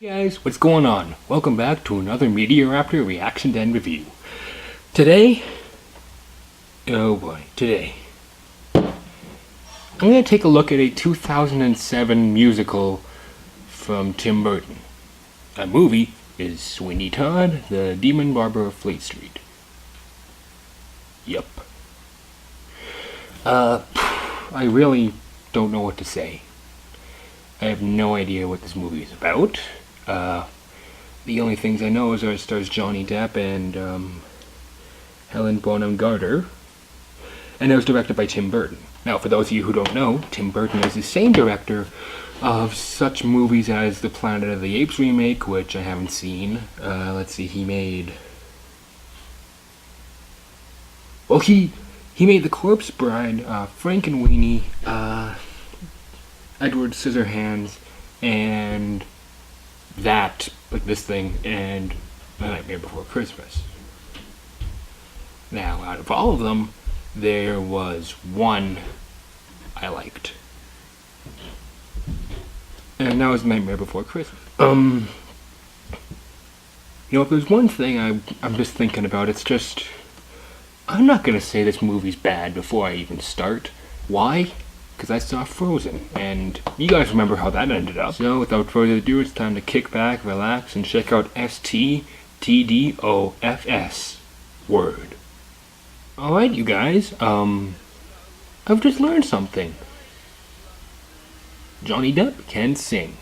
Hey guys, what's going on? Welcome back to another Meteoraptor Reaction and Review. Today, oh boy, I'm going to take a look at a 2007 musical from Tim Burton. That movie is Sweeny Todd, the Demon Barber of Fleet Street. Yup. I really don't know what to say. I have no idea what this movie is about. The only things I know is that it stars Johnny Depp and Helen Bonem Carter, and it was directed by Tim Burton. Now, for those of you who don't know, Tim Burton is the same director of such movies as the Planet of the Apes remake, which I haven't seen. Let's see, he made The Corpse Bride, Frankenweenie, Edward Scissorhands, and this thing, and The Nightmare Before Christmas. Now, out of all of them, there was one I liked. And that was Nightmare Before Christmas. If there's one thing I'm just thinking about, it's just, I'm not gonna say this movie's bad before I even start. Why? Because I saw Frozen, and you guys remember how that ended up. So without further ado, it's time to kick back, relax, and check out STTDOFS. Word. Alright, you guys, I've just learned something. Johnny Depp can sing.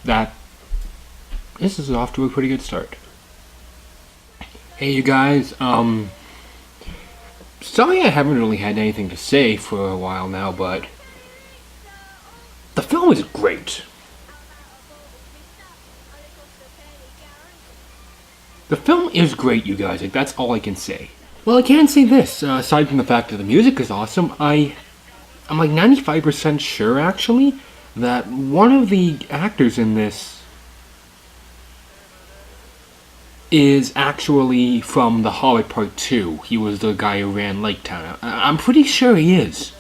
This is off to a pretty good start. Hey, you guys, sorry I haven't really had anything to say for a while now, but the film is great. The film is great, you guys. That's all I can say. Well, I can say this. Aside from the fact that the music is awesome, I'm like 95% sure, actually, that one of the actors in this is actually from The Hobbit Part 2. He was the guy who ran Lake Town. I'm pretty sure he is.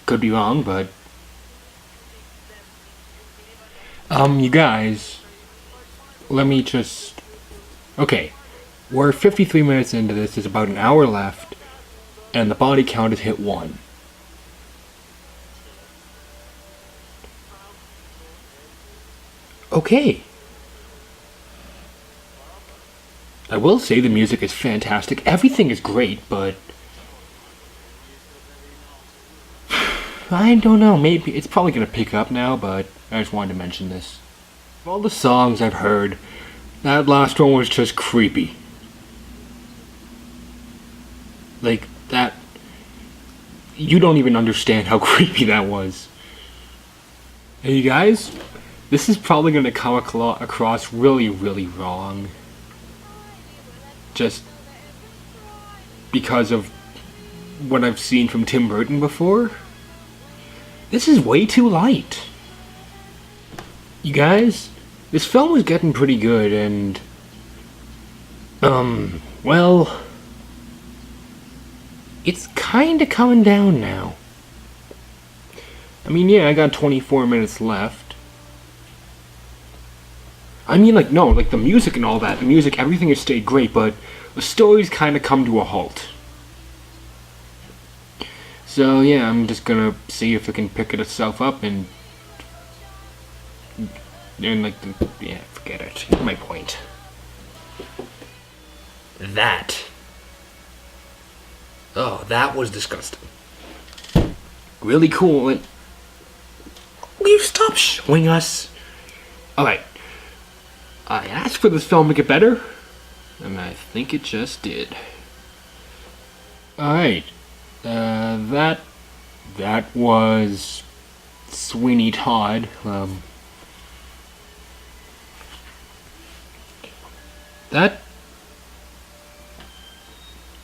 Could be wrong, but you guys, let me just... Okay, we're 53 minutes into this, there's about an hour left, and the body count has hit 1. Okay. I will say the music is fantastic. Everything is great, but I don't know, maybe it's probably gonna pick up now, but I just wanted to mention this. Of all the songs I've heard, that last one was just creepy. Like, that... You don't even understand how creepy that was. Hey, you guys, this is probably gonna come across really, really wrong. Just because of what I've seen from Tim Burton before. This is way too light. You guys, this film was getting pretty good, and well, it's kinda coming down now. I mean, yeah, I got 24 minutes left. I mean, like the music and all that, the music, everything has stayed great, but the story's kind of come to a halt. So, yeah, I'm just gonna see if it can pick itself up and yeah, forget it. Here's my point. That was disgusting. Really cool. Will you stop showing us? Alright. I asked for this film to get better, and I think it just did. Alright, that was Sweeny Todd.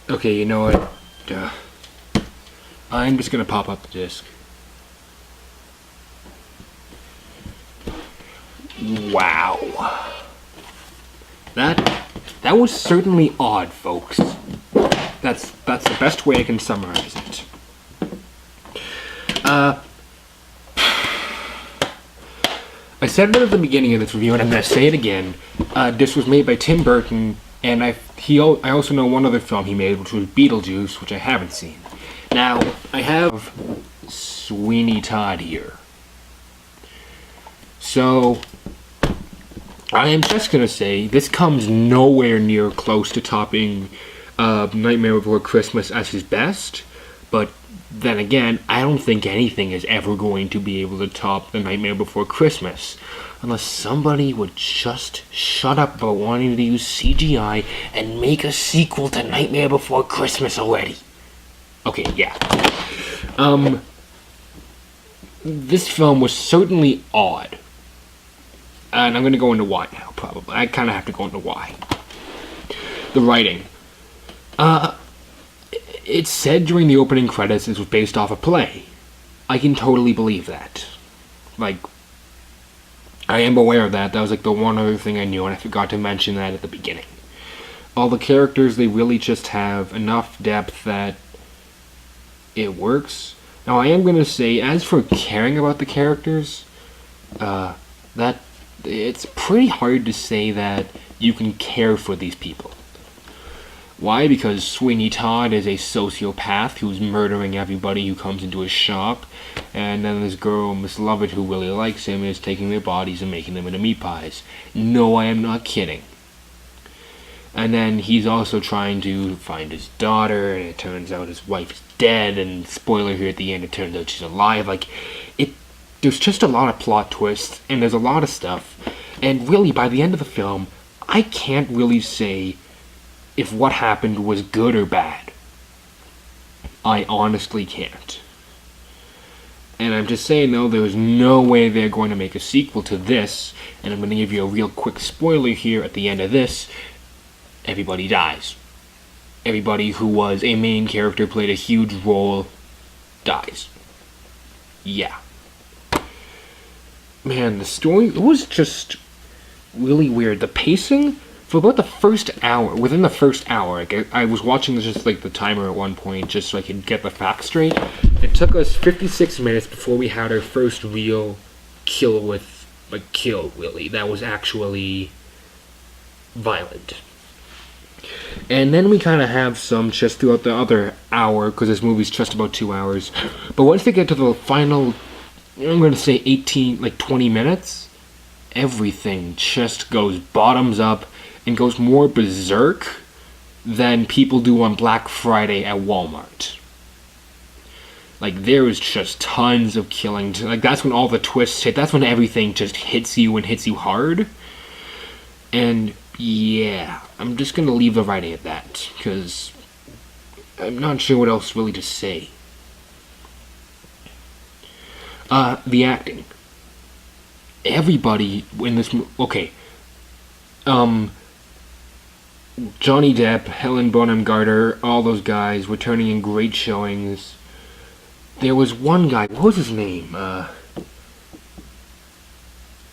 Okay, you know what? I'm just gonna pop up the disc. Wow. That was certainly odd, folks. That's the best way I can summarize it. said it at the beginning of this review, and I'm going to say it again. This was made by Tim Burton, and I also know one other film he made, which was Beetlejuice, which I haven't seen. Now, I have Sweeny Todd here. So, I am just going to say, this comes nowhere near close to topping Nightmare Before Christmas as his best, but then again, I don't think anything is ever going to be able to top The Nightmare Before Christmas, unless somebody would just shut up about wanting to use CGI and make a sequel to Nightmare Before Christmas already. Okay, yeah. This film was certainly odd. And I'm going to go into why now, probably. I kind of have to go into why. The writing. It said during the opening credits this was based off a play. I can totally believe that. Like, I am aware of that. That was like the one other thing I knew, and I forgot to mention that at the beginning. All the characters, they really just have enough depth that it works. Now, I am going to say, as for caring about the characters, that it's pretty hard to say that you can care for these people. Why? Because Sweeny Todd is a sociopath who's murdering everybody who comes into his shop, and then this girl, Miss Lovett, who really likes him, is taking their bodies and making them into meat pies. No, I am not kidding. And then he's also trying to find his daughter, and it turns out his wife's dead, and spoiler here at the end, it turns out she's alive. Like, there's just a lot of plot twists, and there's a lot of stuff, and really, by the end of the film, I can't really say if what happened was good or bad. I honestly can't. And I'm just saying, though, there's no way they're going to make a sequel to this, and I'm going to give you a real quick spoiler here at the end of this. Everybody dies. Everybody who was a main character, played a huge role, dies. Yeah. Man, the story, it was just really weird. The pacing, for about the first hour, within the first hour, like, I was watching just like the timer at one point, just so I could get the facts straight. It took us 56 minutes before we had our first real kill, really. That was actually violent. And then we kind of have some just throughout the other hour, because this movie's just about 2 hours. But once they get to the final, I'm going to say 20 minutes, everything just goes bottoms up and goes more berserk than people do on Black Friday at Walmart. Like, there is just tons of killing. Like, that's when all the twists hit. That's when everything just hits you and hits you hard. And, yeah, I'm just going to leave the writing at that, because I'm not sure what else really to say. The acting. Everybody in this okay. Johnny Depp, Helen Bonem Carter, all those guys were turning in great showings. There was one guy, what was his name?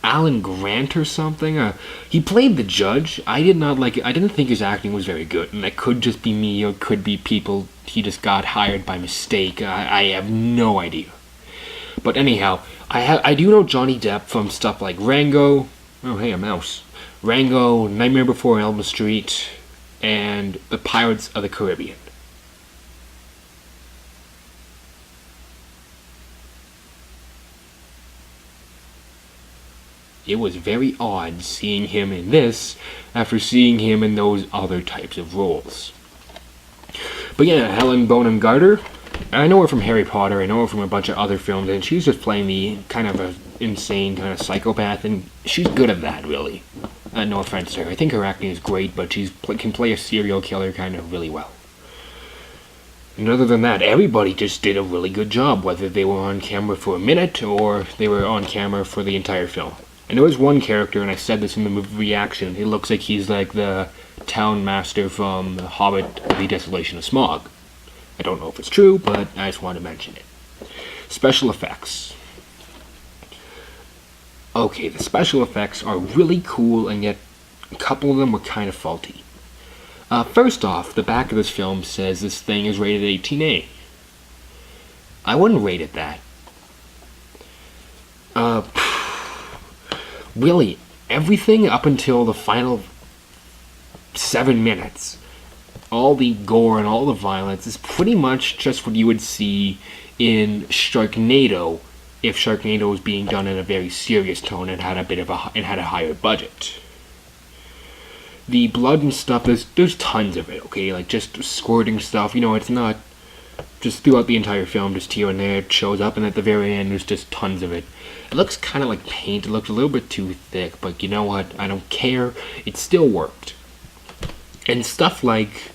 Alan Grant or something? He played the judge. I didn't think his acting was very good, and that could just be me, or it could be people he just got hired by mistake. I have no idea. But anyhow, I do know Johnny Depp from stuff like Rango. Oh, hey, a mouse. Rango, Nightmare Before Elm Street, and The Pirates of the Caribbean. It was very odd seeing him in this after seeing him in those other types of roles. But yeah, Helen Bonem Carter, I know her from Harry Potter, I know her from a bunch of other films, and she's just playing the kind of a insane kind of psychopath, and she's good at that, really. No offense to her. I think her acting is great, but she can play a serial killer kind of really well. And other than that, everybody just did a really good job, whether they were on camera for a minute or they were on camera for the entire film. And there was one character, and I said this in the movie reaction, it looks like he's like the town master from The Hobbit, The Desolation of Smaug. I don't know if it's true, but I just wanted to mention it. Special effects. Okay, the special effects are really cool, and yet a couple of them were kind of faulty. First off, the back of this film says this thing is rated 18A. I wouldn't rate it that. really, everything up until the final 7 minutes, all the gore and all the violence is pretty much just what you would see in Sharknado if Sharknado was being done in a very serious tone and had a higher budget. The blood and stuff, there's tons of it, okay? Like, just squirting stuff, it's not just throughout the entire film, just here and there it shows up, and at the very end there's just tons of it. It looks kind of like paint, it looks a little bit too thick, but you know what? I don't care. It still worked. And stuff like,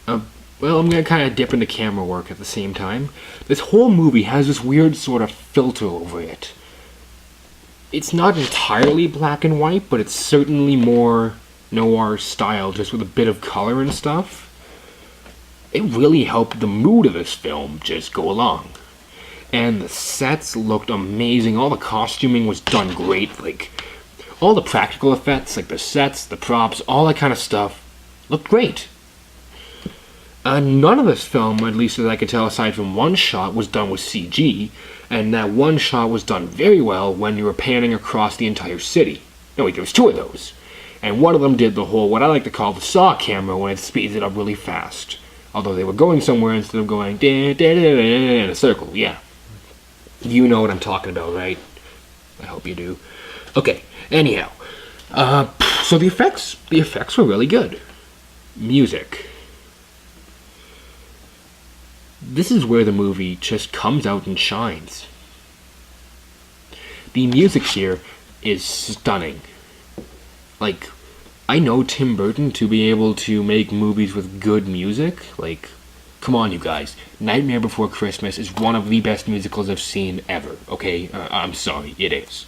well, I'm going to kind of dip into camera work at the same time. This whole movie has this weird sort of filter over it. It's not entirely black and white, but it's certainly more noir style, just with a bit of color and stuff. It really helped the mood of this film just go along. And the sets looked amazing. All the costuming was done great. Like, all the practical effects, like the sets, the props, all that kind of stuff, looked great. None of this film, at least as I could tell, aside from one shot, was done with CG, and that one shot was done very well when you were panning across the entire city. No, wait, there was 2 of those. And one of them did the whole, what I like to call the saw camera, when it speeds it up really fast. Although they were going somewhere instead of going in a circle, yeah. You know what I'm talking about, right? I hope you do. Okay, anyhow. So the effects were really good. Music. This is where the movie just comes out and shines. The music here is stunning. Like, I know Tim Burton to be able to make movies with good music. Like, come on, you guys. Nightmare Before Christmas is one of the best musicals I've seen ever, okay? I'm sorry, it is.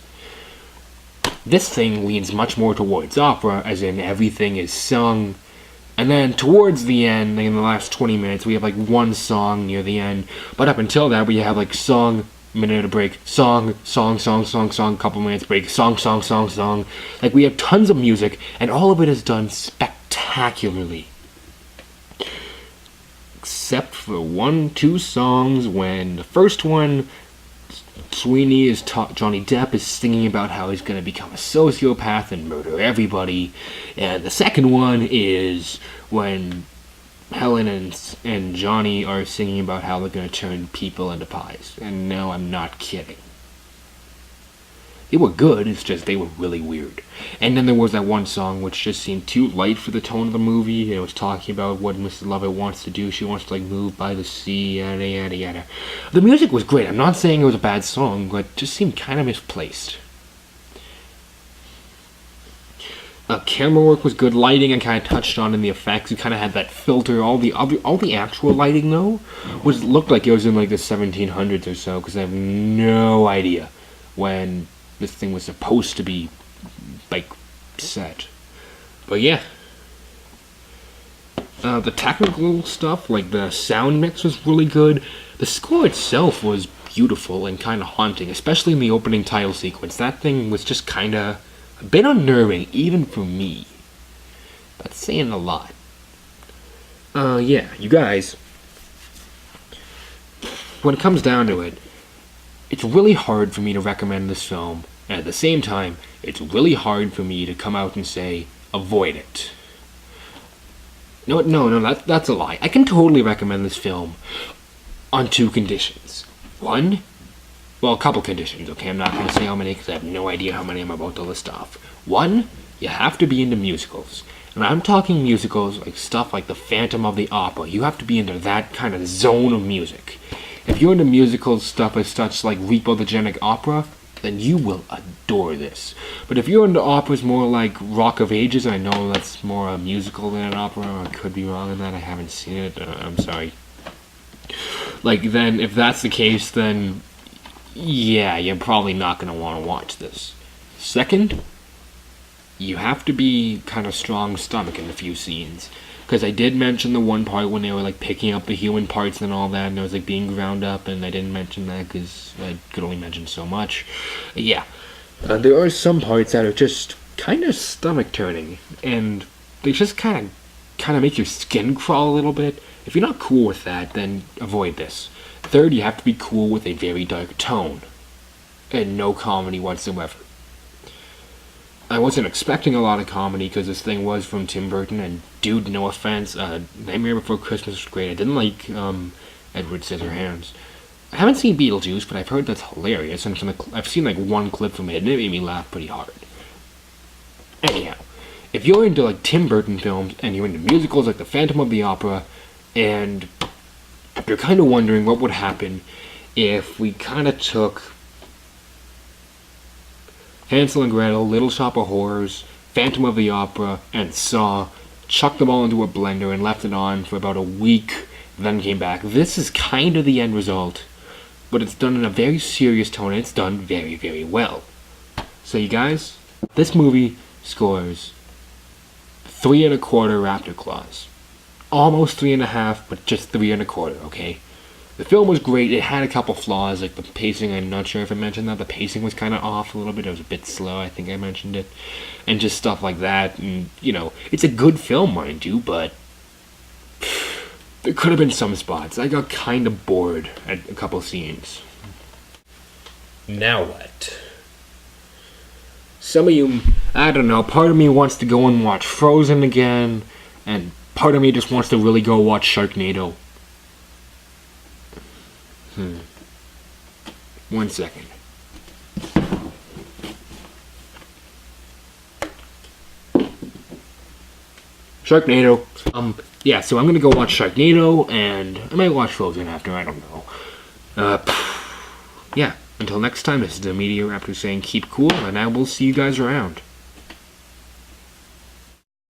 This thing leans much more towards opera, as in everything is sung. And then towards the end, like in the last 20 minutes, we have like one song near the end. But up until that, we have like song, minute of break, song, couple minutes break, song. Like, we have tons of music, and all of it is done spectacularly. Except for 1-2 songs when the first one, Johnny Depp is singing about how he's going to become a sociopath and murder everybody. And the second one is when Helen and Johnny are singing about how they're going to turn people into pies. And no, I'm not kidding. They were good, it's just they were really weird. And then there was that one song which just seemed too light for the tone of the movie. It was talking about what Mrs. Lovett wants to do. She wants to, like, move by the sea, yada yada yada. The music was great. I'm not saying it was a bad song, but it just seemed kind of misplaced. Camera work was good. Lighting, I kind of touched on in the effects. You kind of had that filter. All the actual lighting, though, looked like it was in, like, the 1700s or so, because I have no idea when this thing was supposed to be, like, set. But yeah. The technical stuff, like the sound mix, was really good. The score itself was beautiful and kind of haunting, especially in the opening title sequence. That thing was just kind of a bit unnerving, even for me. That's saying a lot. Yeah, you guys, when it comes down to it, it's really hard for me to recommend this film, and at the same time, it's really hard for me to come out and say, avoid it. No, that's a lie. I can totally recommend this film on 2 conditions. One, well, a couple conditions, okay? I'm not going to say how many because I have no idea how many I'm about to list off. One, you have to be into musicals. And I'm talking musicals like stuff like The Phantom of the Opera. You have to be into that kind of zone of music. If you're into musical stuff as such like Repo the Genetic Opera, then you will adore this. But if you're into operas more like Rock of Ages, I know that's more a musical than an opera, I could be wrong on that, I haven't seen it, I'm sorry. Like, then, if that's the case, then yeah, you're probably not going to want to watch this. Second, you have to be kind of strong stomach in a few scenes. Because I did mention the one part when they were, like, picking up the human parts and all that, and it was, like, being ground up, and I didn't mention that because I could only mention so much. Yeah. There are some parts that are just kind of stomach-turning, and they just kind of make your skin crawl a little bit. If you're not cool with that, then avoid this. Third, you have to be cool with a very dark tone, and no comedy whatsoever. I wasn't expecting a lot of comedy because this thing was from Tim Burton, and dude, no offense, Nightmare Before Christmas was great. I didn't like Edward Scissorhands. I haven't seen Beetlejuice, but I've heard that's hilarious, and I've seen like one clip from it, and it made me laugh pretty hard. Anyhow, if you're into like Tim Burton films, and you're into musicals like The Phantom of the Opera, and you're kind of wondering what would happen if we kind of took Hansel and Gretel, Little Shop of Horrors, Phantom of the Opera, and Saw, chucked them all into a blender and left it on for about a week, then came back. This is kind of the end result, but it's done in a very serious tone, and it's done very, very well. So you guys, this movie scores 3 1/4 raptor claws. Almost 3.5, but just 3 1/4, okay? The film was great. It had a couple flaws, like the pacing. I'm not sure if I mentioned that. The pacing was kind of off a little bit. It was a bit slow. I think I mentioned it. And just stuff like that. And, you know, it's a good film, mind you, but there could have been some spots. I got kind of bored at a couple scenes. Now what? Some of you, I don't know, part of me wants to go and watch Frozen again, and part of me just wants to really go watch Sharknado. 1 second. Sharknado. Yeah, so I'm gonna go watch Sharknado, and I might watch Frozen after, I don't know. Yeah, until next time, this is the Media Raptor saying keep cool, and I will see you guys around.